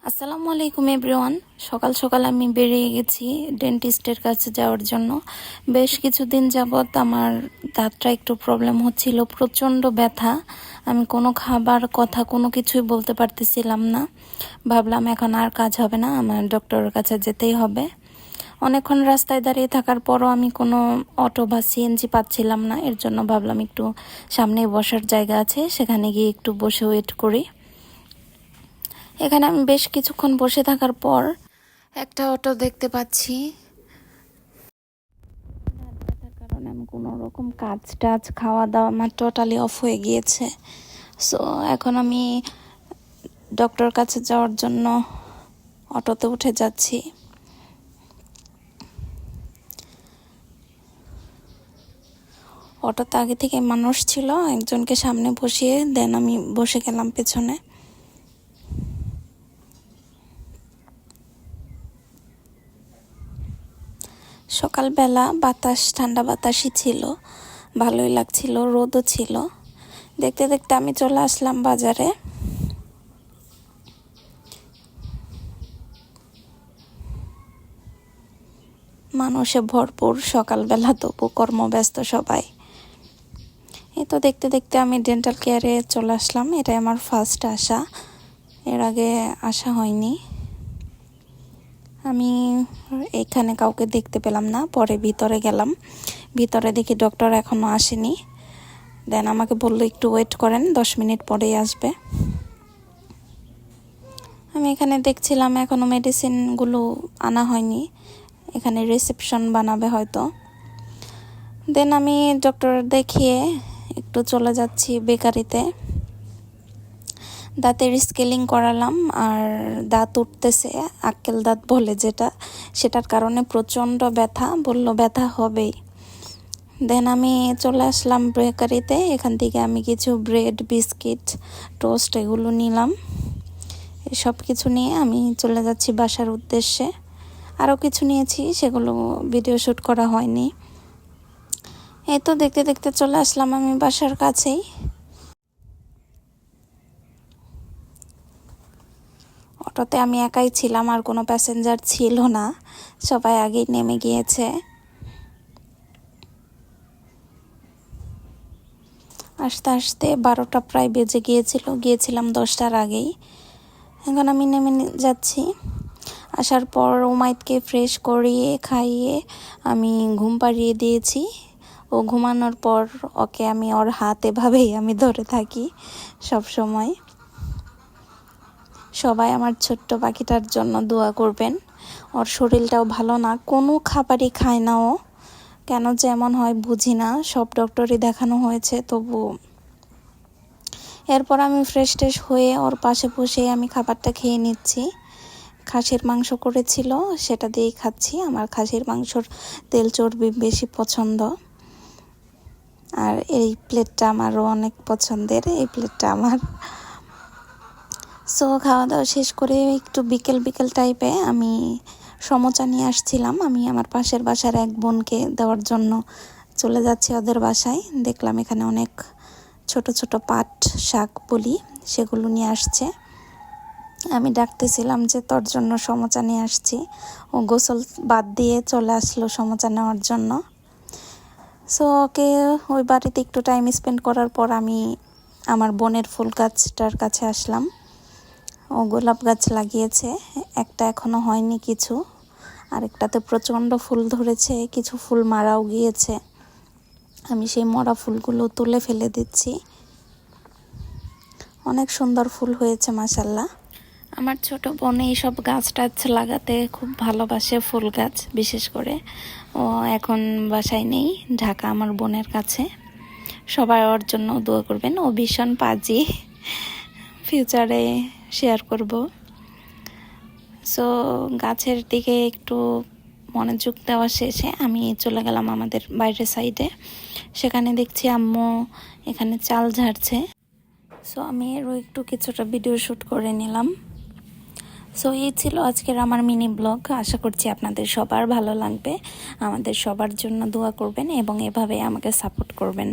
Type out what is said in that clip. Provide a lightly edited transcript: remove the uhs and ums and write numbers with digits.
আসসালামু আলাইকুম এভরিওয়ান। সকাল সকাল আমি বেরিয়ে গেছি ডেন্টিস্টের কাছে যাওয়ার জন্য। বেশ কিছুদিন যাবৎ আমার দাঁতটা একটু প্রবলেম হচ্ছিল, প্রচণ্ড ব্যথা। আমি কোনো খাবার কথা কোনো কিছুই বলতে পারতেছিলাম না। ভাবলাম এখন আর কাজ হবে না, আমার ডক্টরের কাছে যেতেই হবে। অনেকক্ষণ রাস্তায় দাঁড়িয়ে থাকার পরও আমি কোনো অটো বা সিএনজি পাচ্ছিলাম না। এর জন্য ভাবলাম একটু সামনেই বসার জায়গা আছে, সেখানে গিয়ে একটু বসে ওয়েট করি। এখানে আমি বেশ কিছুক্ষণ বসে থাকার পর একটা অটো দেখতে পাচ্ছি। ব্যথার কারণে আমি কোনো রকম কাজ টাজ খাওয়া দাওয়া আমার টোটালি অফ হয়ে গিয়েছে। সো এখন আমি ডক্টর কাছে যাওয়ার জন্য অটোতে উঠে যাচ্ছি। অটোতে আগে থেকে মানুষ ছিল, একজনকে সামনে বসিয়ে দেন আমি বসে গেলাম পেছনে। সকালবেলা বাতাস, ঠান্ডা বাতাসই ছিল, ভালোই লাগছিল, রোদও ছিল। দেখতে দেখতে আমি চলে আসলাম বাজারে। মানুষে ভরপুর সকালবেলা, তবু কর্মব্যস্ত সবাই। এই তো দেখতে দেখতে আমি ডেন্টাল কেয়ারে চলে আসলাম। এটাই আমার ফার্স্ট আসা, এর আগে আসা হয়নি। আমি এখানে কাউকে দেখতে পেলাম না, পরে ভিতরে গেলাম। ভিতরে দেখি ডক্টর এখনও আসেনি। দেন আমাকে বললো একটু ওয়েট করেন, 10 মিনিট পরেই আসবে। আমি এখানে দেখছিলাম এখনও মেডিসিনগুলো আনা হয়নি, এখানে রিসেপশন বানাবে হয়তো। দেন আমি ডক্টর দেখিয়ে একটু চলে যাচ্ছি বেকারিতে। দাঁতের স্কেলিং করালাম, আর দাঁত উঠতেছে, আক্কেল দাঁত বলে যেটা, সেটার কারণে প্রচণ্ড ব্যথা, বলল ব্যথা হবেই। দেন আমি চলে আসলাম বেকারিতে। এখান থেকে আমি কিছু ব্রেড, বিস্কিট, টোস্ট এগুলো নিলাম। সব কিছু নিয়ে আমি চলে যাচ্ছি বাসার উদ্দেশ্যে। আরও কিছু নিয়েছি, সেগুলো ভিডিও শ্যুট করা হয়নি। এই তো দেখতে দেখতে চলে আসলাম আমি বাসার কাছেই। অটোতে আমি একাই ছিলাম, আর কোনো প্যাসেঞ্জার ছিল না, সবাই আগেই নেমে গিয়েছে। আস্তে আস্তে 12টা প্রায় বেজে গিয়েছিলাম 10টার আগেই। এখন আমি নেমে যাচ্ছি। আসার পর উমাইদকে ফ্রেশ করিয়ে খাইয়ে আমি ঘুম পাড়িয়ে দিয়েছি। ও ঘুমানোর পর ওকে আমি ওর হাত এভাবেই আমি ধরে থাকি সব সময়। সবাই আমার ছোট্ট পাখিটার জন্য দোয়া করবেন। ওর শরীরটাও ভালো না, কোনো খাবারই খায় না ও, কেন যে এমন হয় বুঝি না। সব ডক্টরই দেখানো হয়েছে, তবু। এরপর আমি ফ্রেশ ট্রেশ হয়ে ওর পাশে বসে আমি খাবারটা খেয়ে নিচ্ছি। খাসির মাংস করেছিল, সেটা দিয়েই খাচ্ছি। আমার খাসির মাংসর তেল চর্বি বেশি পছন্দ, আর এই প্লেটটা আমারও অনেক পছন্দের, এই প্লেটটা আমার। সো খাওয়া দাওয়া শেষ করে একটু বিকেল বিকেল টাইপে আমি সমোচা নিয়ে আসছিলাম। আমি আমার পাশের বাসার এক বোনকে দেওয়ার জন্য চলে যাচ্ছি ওদের বাসায়। দেখলাম এখানে অনেক ছোট ছোট পাট শাক বলি, সেগুলো নিয়ে আসছে। আমি ডাকতেছিলাম যে তোর জন্য সমোচা নিয়ে আসছি। ও গোসল বাদ দিয়ে চলে আসলো সমোচা নেওয়ার জন্য। সো ওকে ওই বাড়িতে একটু টাইম স্পেন্ড করার পর আমি আমার বোনের ফুল গাছটার কাছে আসলাম। ও গোলাপ গাছ লাগিয়েছে, একটা এখনো হয়নি কিছু, আরেকটাতে প্রচণ্ড ফুল ধরেছে, কিছু ফুল মারাও গিয়েছে। আমি সেই মরা ফুলগুলো তুলে ফেলে দিচ্ছি। অনেক সুন্দর ফুল হয়েছে মাশাল্লাহ। আমার ছোট বোন এইসব গাছ টাছ লাগাতে খুব ভালোবাসে, ফুল গাছ বিশেষ করে। ও এখন বাসায় নেই, ঢাকা আমার বোনের কাছে। সবাই ওর জন্য দোয়া করবেন, ও ভীষণ পাজি, ফিউচারে শেয়ার করব। সো গাছের দিকে একটু মনোযোগ দেওয়া শেষে আমি চলে গেলাম আমাদের বাইরের সাইডে। সেখানে দেখছি আম্মু এখানে চাল ঝাড়ছে। সো আমি এরও একটু কিছুটা ভিডিও শ্যুট করে নিলাম। সো এই ছিল আজকের আমার মিনি ব্লগ। আশা করছি আপনাদের সবার ভালো লাগবে। আমাদের সবার জন্য দোয়া করবেন এবং এভাবে আমাকে সাপোর্ট করবেন।